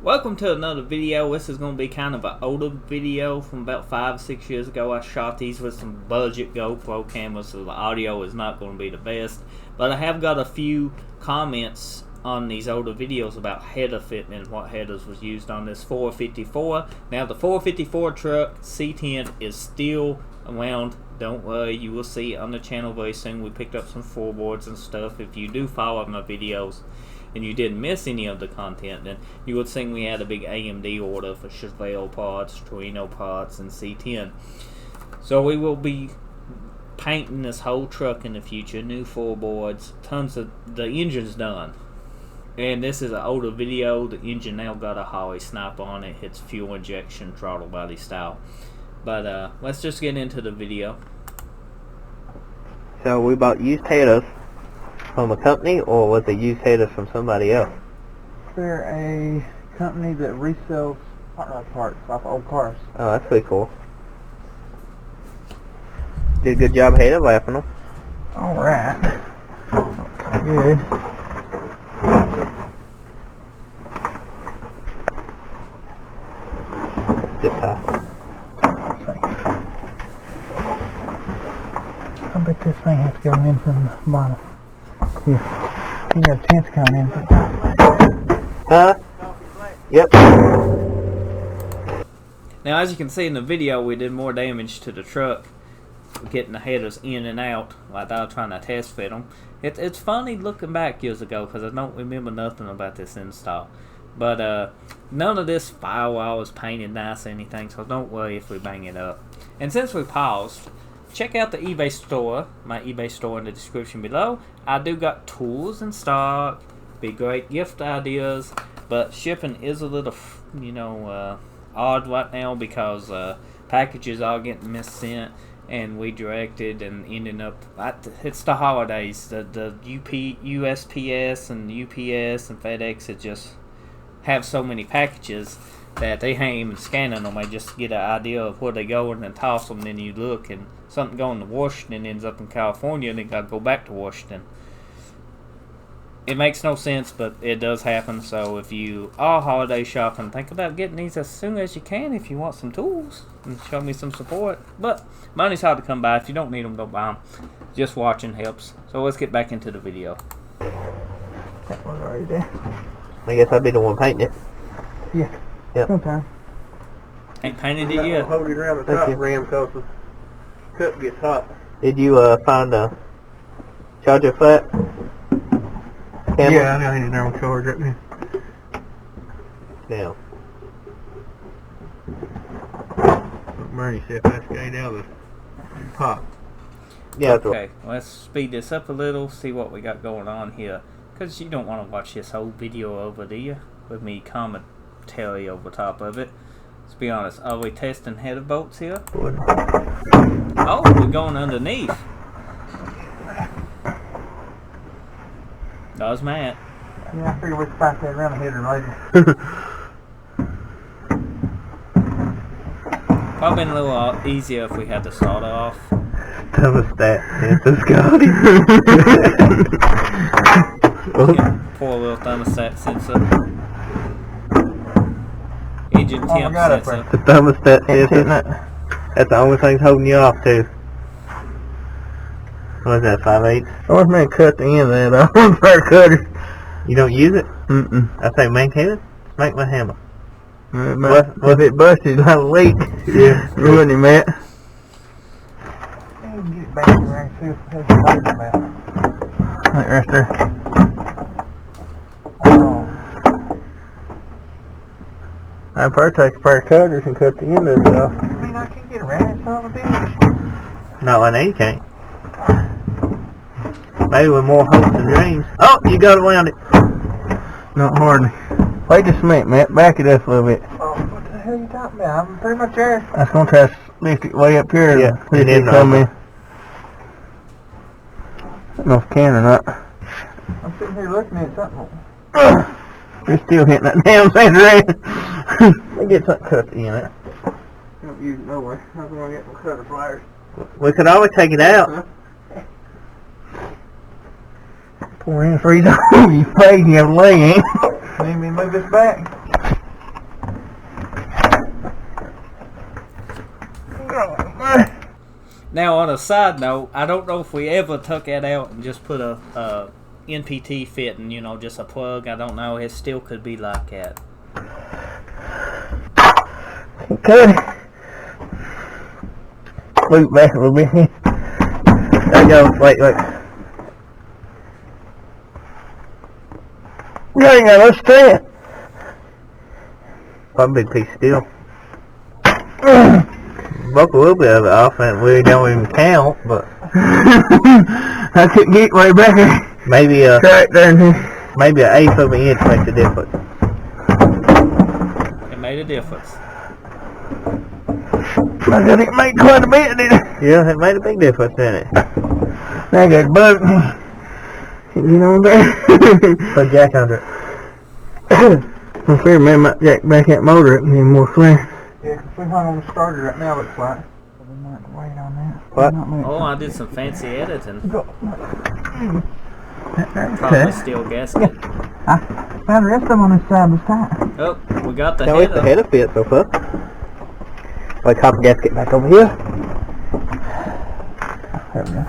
Welcome to another video. This is going to be kind of an older video from about 5-6 years ago. I shot these with some budget GoPro cameras, so the audio is not going to be the best. But I have got a few comments on these older videos about header fitment and what headers was used on this 454. Now the 454 truck C10 is still around. Don't worry, you will see on the channel very soon. We picked up some floorboards and stuff. If you do follow my videos and you didn't miss any of the content, then you would see we had a big AMD order for Chevy parts, Torino parts, and C10. So we will be painting this whole truck in the future, new floorboards, tons of, the engine's done. And this is an older video. The engine now got a Holly snipe on it. It's fuel injection, throttle body style. But let's just get into the video. So we bought used headers from a company, or was it used headers from somebody else? They're a company that resells hot rod parts off old cars. Oh, that's pretty cool. Did a good job header lapping them. Alright. Good. Zip tie. I bet this thing has to go in from the bottom. Yeah. You got a chance coming in. Huh? Yep. Now, as you can see in the video, we did more damage to the truck getting the headers in and out like I was trying to test fit them. It's funny looking back years ago because I don't remember nothing about this install. But none of this firewall was painted nice or anything, so don't worry if we bang it up. And since we paused, check out the eBay store, my eBay store in the description below. I do got tools in stock, be great gift ideas, but shipping is a little, odd right now because packages are getting missent and redirected and ending up, it's the holidays, the USPS and UPS and FedEx, it just have so many packages that they ain't even scanning them. I just get an idea of where they go and then toss them, and then you look and something going to Washington ends up in California and they got to go back to Washington. It makes no sense, but it does happen. So if you are holiday shopping, think about getting these as soon as you can if you want some tools and show me some support. But money's hard to come by. If you don't need them, don't buy them. Just watching helps. So let's get back into the video. That one's already there. I guess I'd be the one painting it. Yeah. Yep. Sometime. Ain't painted it yet. Hold it around the top rim because the cup gets hot. Did you find a charger flat? Camera? Yeah, I got any thermal charger up here. Now. Bernie said that's getting out of the pot. Yeah, Okay, let's speed this up a little, see what we got going on here. Because you don't want to watch this whole video over, do you? With me commentary over top of it. Let's be honest, are we testing header bolts here? Oh, we're going underneath. That was Matt. Yeah, I figured we could pass that around the header later. Probably been a little easier if we had the solder off. Thermostat. It's a Scotty. Yeah, poor little thermostat sensor. Engine temp sensor. The thermostat sensor. That's the only thing holding you off too. What is that, 5/8? I was meant to cut the end of that off for a cutter. You don't use it? Mm-mm. I say, maintain it. Make my hammer. If it busted, it'd have a leak. Yeah. Wouldn't it, Matt? Get it back around and see if it has a light about. Right there. I'd probably take a pair of cutters and cut the end of it off. I mean, I can get around it, son of a bitch. Not like that, you can't. Maybe with more hopes and dreams. Oh, you got around it. Not hardly. Wait just a minute, Matt. Back it up a little bit. Oh, what the hell are you talking about? I'm pretty much there. I was going to try to lift it way up here. Yeah, see if it come in. I don't know if it can or not. I'm sitting here looking at something. You're still hitting that damn thing around. Let me get something cut in it. Don't use it no way. I'm going to get my cutter pliers. We could always take it out. Pour in freeze on you face, you have a leg, ain't you? Need me to move this back? Now, on a side note, I don't know if we ever took that out and just put a NPT fitting, you know, just a plug. I don't know. It still could be like that. Okay. Loop back a little bit. There you go. Wait. You ain't got no strength. One big piece of steel. Broke a little bit of it off, and we don't even count, but I couldn't get way back there. Maybe an eighth of an inch makes a difference. It made a difference. I think it made quite a bit, didn't it? Yeah, it made a big difference, didn't it? I got bugged. You know that? Put jack under it. I'm afraid man might jack back that motor up and need more swing. Yeah, if we hung on the starter right now, looks like. We might wait on that. What? Oh, I did some fancy editing. That's Probably steel gasket. I found the rest of them on this side this time. Oh, we got the Now where's the header fit so far? Like copper gasket back over here. There we go.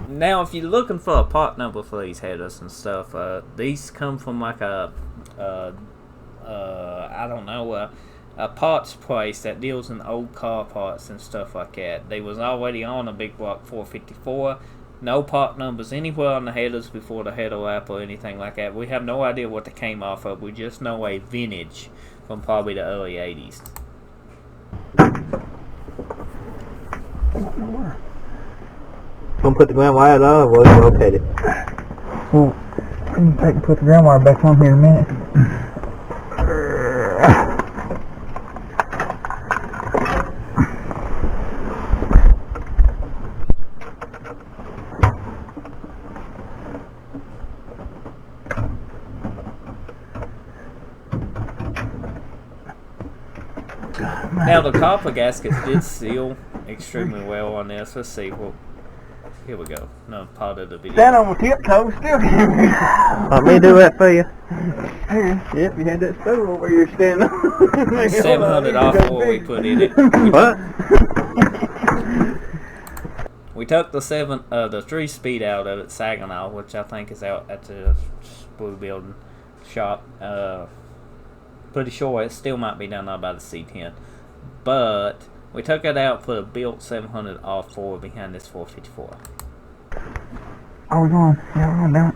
Now, if you're looking for a part number for these headers and stuff, these come from like a I don't know, a parts place that deals in old car parts and stuff like that. They was already on a big block 454. No part numbers anywhere on the headers before the header lap or anything like that. We have no idea what they came off of. We just know a vintage from probably the early 80s. Gonna put the ground wire on, or we'll rotate it. Well, I can take and put the ground wire back on here in a minute. Now, the copper gaskets did seal extremely well on this. Let's see. Well, here we go. No part of the video. Stand on my tiptoes, still can't reach. Want me to do that for you? Here, if you had that stool over where you're standing. 700 off what we put in it. What? We took the 3-speed out of it, Saginaw, which I think is out at the Blue Building shop. Pretty sure it still might be down there by the C10. But we took it out, put a built 700 R4 behind this 454. Are we going? Yeah, we're going down.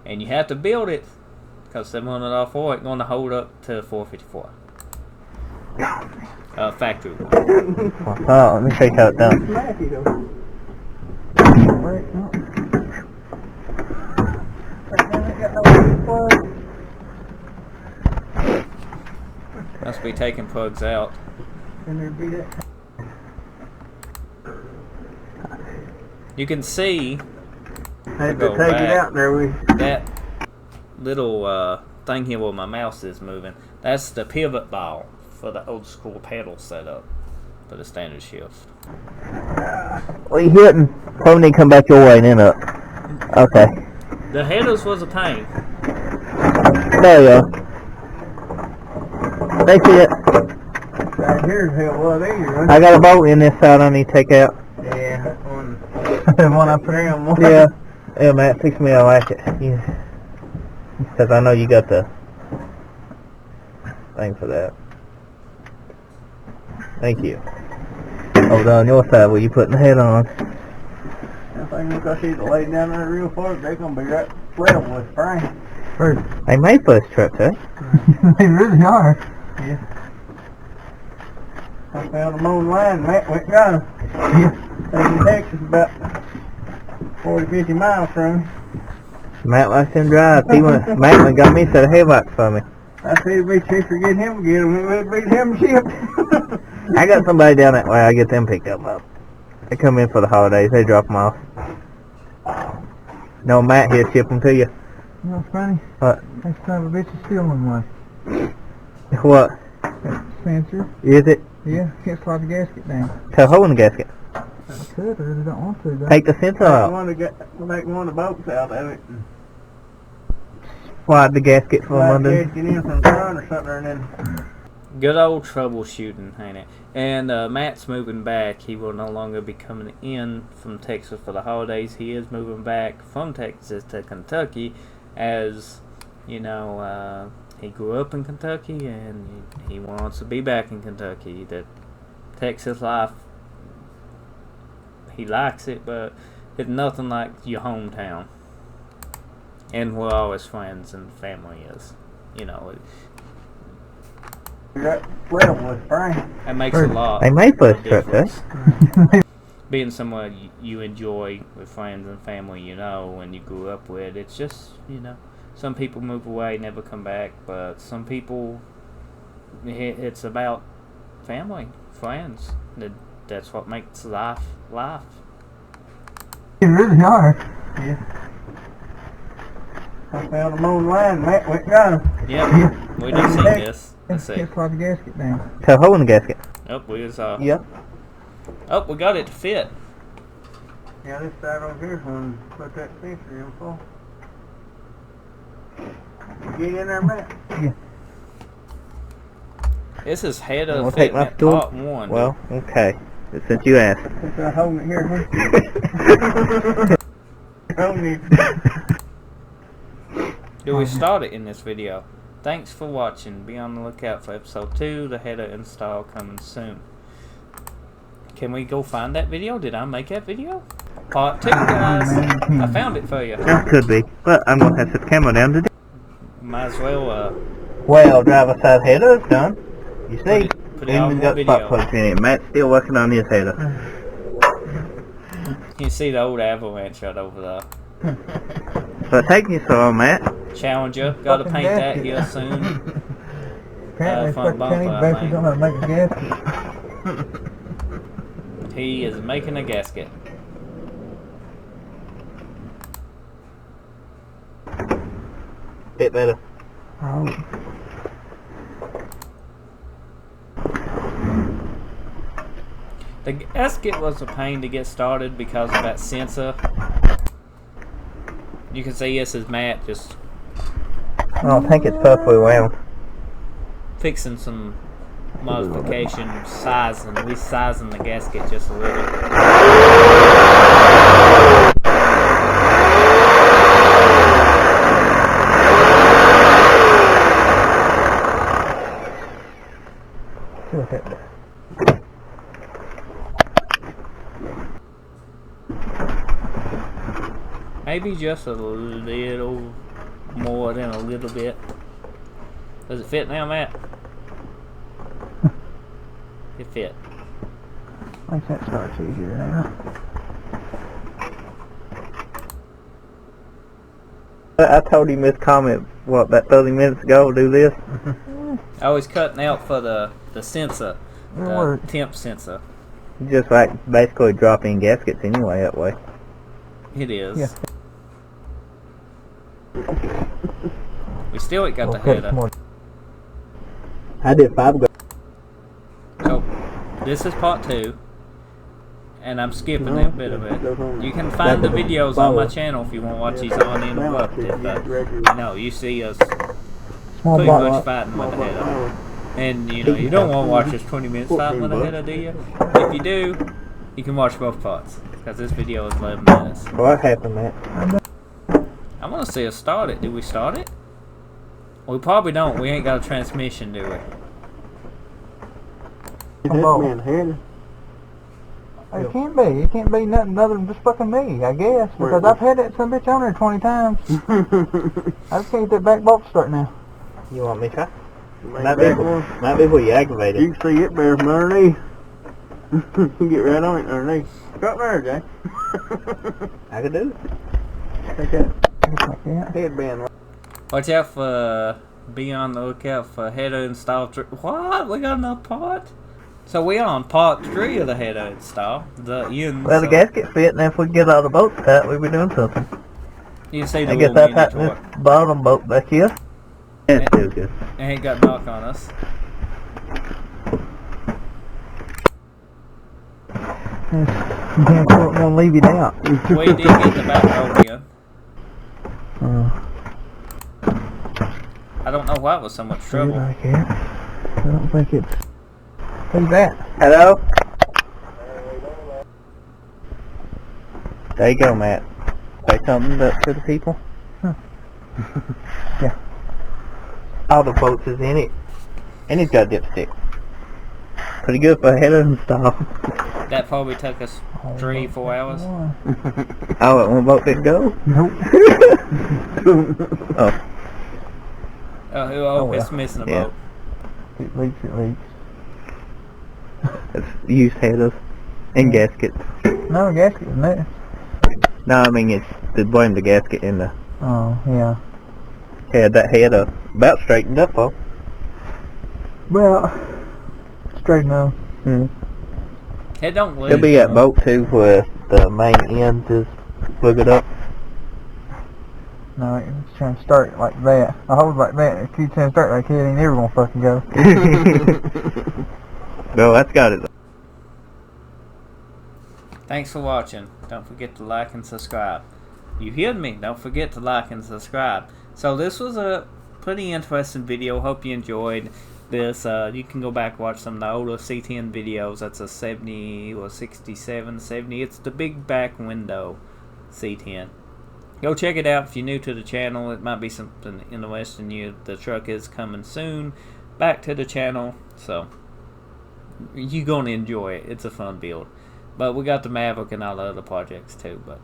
And you have to build it, because 700 R4 ain't going to hold up to 454. Factory one. Oh, let me show you how it's done. Must be taking plugs out. You can see had to take it out there. That little thing here where my mouse is moving, that's the pivot ball for the old school pedal setup for the standard shift. What are you hitting? Probably need to come back your way and then up. Okay. The headers was a pain. There you go. That's it. Right here's hell was easier. I got a bolt in this side I need to take out. Yeah, that one. The one up there on one. Yeah. Yeah, Matt, fix me, I like it. Because I know you got the thing for that. Thank you. Hold on your side where you putting the head on. I think because she's laid down there real far, they're going to be right level with spring. They made for this truck, huh? They really are. Yeah. I found them online, Matt went and got them. Yeah. They're in Texas, about 40, 50 miles from me. Matt likes them drive. Matt went got me a set of headlights for me. I said it'd be cheaper to get him to get them than it'd be him shipped. I got somebody down that way. I get them picked up. They come in for the holidays. They drop them off. No, Matt here ship them to you. You know what's funny? What? That son of a bitch is stealing one. What? That Spencer. Is it? Yeah, can't slide the gasket down. So hole in the gasket. I could, I really don't want to though. Take the sensor out. Make one of the bolts out of it. Slide the gasket from under. Gasket in from the front or something and then... Good old troubleshooting, ain't it? And Matt's moving back. He will no longer be coming in from Texas for the holidays. He is moving back from Texas to Kentucky, as you know. He grew up in Kentucky, and he wants to be back in Kentucky. That Texas life, he likes it, but it's nothing like your hometown, and where all his friends and family is. You know. That was Frank. That makes a lot. They made for us truck, Being somewhere you enjoy with friends and family, you know, and you grew up with. It's just, you know, some people move away, never come back, but some people, it's about family, friends. That's what makes life. You really are. Yeah. I found them online, Matt went and got them. Yep, we did see this. Let's see. Can't slide the gasket down. So hole in the gasket. Oh, we was Yep. Oh, we got it to fit. Yeah, this side over here's one. Put that fence in for. Get in there, Matt. Yeah. This is header We'll take my fitment stool. part 1. Well, okay. Since you asked. Since I'm holding it here, Do we start it in this video? Thanks for watching. Be on the lookout for episode 2, the header install coming soon. Can we go find that video? Did I make that video? Part 2, guys. I found it for you. That could be, but I'm gonna have to set the camera down today. Might as well Well, driver side header is done. You see, put it on even the got video. spot plugs in it. Matt's still working on his header. You can see the old avalanche right over there. So taking you so on, Matt. Challenger, gotta paint that here soon. Apparently, Front bumper, Chinese I bastards think. don't know how to make a gasket. He is making a gasket. Bit better. Oh. The gasket was a pain to get started because of that sensor. You can see this is Matt just I don't think it's perfectly round. fixing some modification, resizing the gasket just a little. Look at that. Maybe just a little more than a little bit. Does it fit now, Matt? It fit. I think that starts easier now. I told him this comment, what, about 30 minutes ago, do this? I was cutting out for the sensor, the temp sensor. Just like basically dropping gaskets anyway that way. It is. Yeah. We still ain't got the header. I did 5 go. So, this is part 2. And I'm skipping a bit of it. You can find the videos on my channel if you want to watch these uninterrupted. But, no, you see us pretty much fighting with the header. And, you know, you don't want to watch us 20 minutes fighting with the header, do you? If you do, you can watch both parts. Because this video is 11 minutes. What happened, Matt? I want to see us start it. Do we start it? We probably don't. We ain't got a transmission, do we? It can't be. It can't be nothing other than just fucking me, I guess. Because I've had that son of a bitch on there 20 times. I just can't get that back bolt start now. You want me to try? Might be where you aggravated. You can see it better from underneath. You get right on it underneath. Right there, Jay. I could do it. Take that. Headband. Watch out for... Be on the lookout for header install. What? We got enough part? So we on part 3 of the header install. The ends. Well, the gasket fit, and if we get all the bolts tight, we'll be doing something. You can see the I guess little I tighten mini this torque. bottom bolt back here. That's still good. It ain't got knock on us. You can't quit, gonna leave it out. We did get the back roll in. I don't know why it was so much trouble. Like that. I don't think it's... Who's that? Hello? There you go, Matt. Say something to the people. Yeah. All the folks is in it. And he's got dipstick. Pretty good for a header and stuff. That probably took us 3-4 hours. Oh, it won't boat didn't go? Nope. Oh. Oh, it's well. missing a Yeah. boat. It leaks, it leaks. It's used headers and gaskets. No, gasket in there. No, I mean it's to blame the gasket in the Oh, yeah. head. That head about straightened up, though. Well, straight enough. It don't leak. There'll be that boat too where the main end is boogered up. No, it's trying to start like that. I hold it like that. If you trying to start like that, it ain't never gonna fucking go. No, that's got it. Thanks for watching. Don't forget to like and subscribe. You heard me. Don't forget to like and subscribe. So this was a pretty interesting video. Hope you enjoyed this. You can go back and watch some of the older C10 videos. That's a 70 or 67, 70. It's the big back window C10. Go check it out if you're new to the channel. It might be something interesting you. The truck is coming soon back to the channel, so you're going to enjoy it. It's a fun build. But we got the Maverick and all the other projects too. But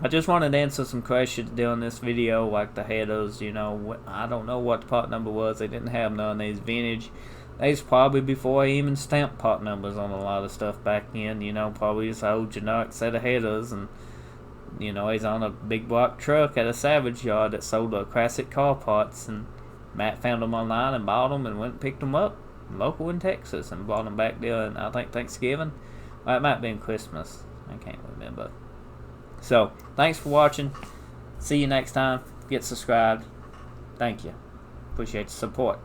I just wanted to answer some questions during this video, like the headers. You know, I don't know what the part number was. They didn't have none of these vintage. These probably before I even stamped part numbers on a lot of stuff back then. You know, probably just an old generic set of headers, and you know, he's on a big block truck at a salvage yard that sold classic car parts, and Matt found them online and bought them and went and picked them up local in Texas and brought them back there, and I think Thanksgiving. Well, it might have been Christmas. I can't remember. So, thanks for watching. See you next time. Get subscribed. Thank you. Appreciate the support.